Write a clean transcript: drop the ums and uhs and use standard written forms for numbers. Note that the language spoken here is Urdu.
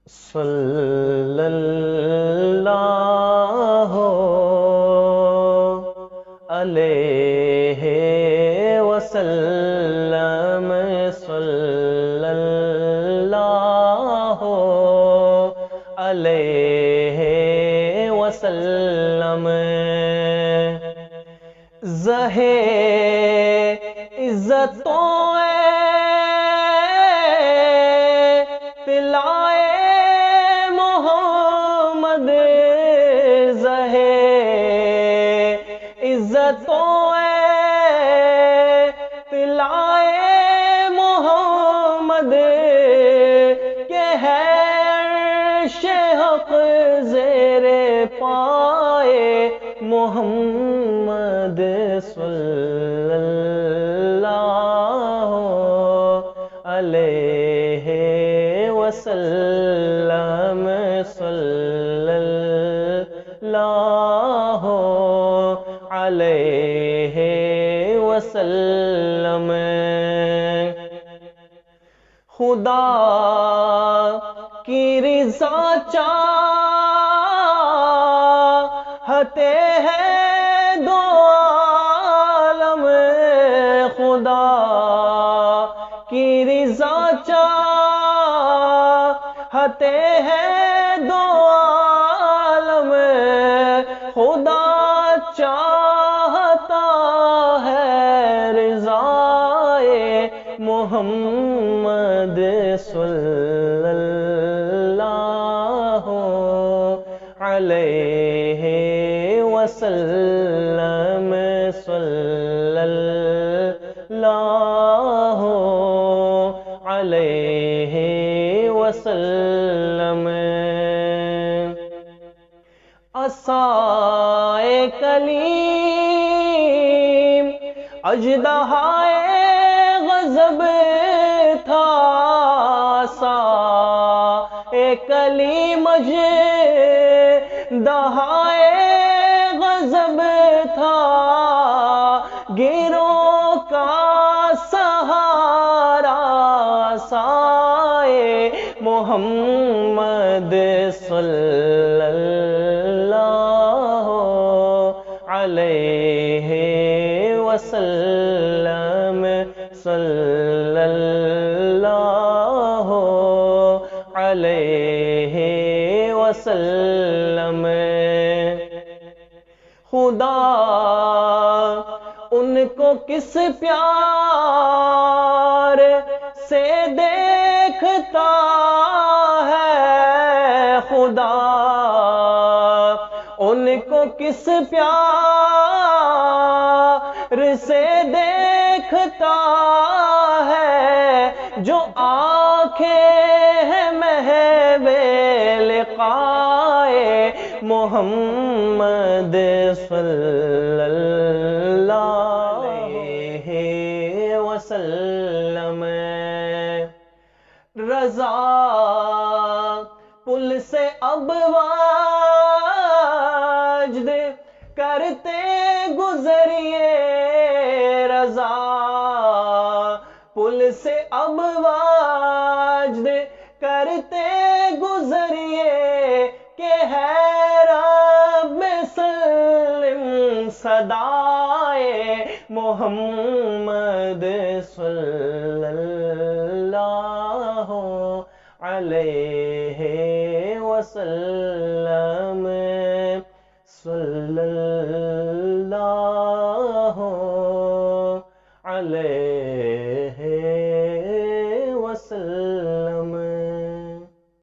صلی اللہ علیہ وسلم، صلی اللہ علیہ وسلم۔ زہے عزتوں طلائے محمد، زہے عزتوں طلائے محمد، کہ ہے عرش حق زیر پائے محمد، صلی اللہ علیہ وسلم، صلی اللہ علیہ وسلم۔ خدا کی رضا چاہتے ہیں دو عالم، خدا کی رضا چاہتے ہیں دو عالم، خدا چاہتا ہے رضائے محمد، صلی اللہ علیہ وسلم، صلی اللہ علیہ وسلم۔ عصائے کلیم اژدہائے غضب تھا، عصائے کلیم اژدہائے غضب تھا، گیروں کا سہارا عصائے محمد، صلی اللہ علیہ وسلم، صلی اللہ علیہ وسلم۔ خدا ان کو کس پیار سے دیکھتا ہے، خدا ان کو کس پیار سے دیکھتا ہے، جو آنکھیں ہیں محو لقائے محمد، صلی اللہ علیہ وسلم۔ رضا پل سے اب واجد کرتے گزریے، رضا پل سے اب واجد کرتے گزریے، کہ ہے رب سلم صدائے محمد، صلی اللہ علیہ وسلم، صلی اللہ علیہ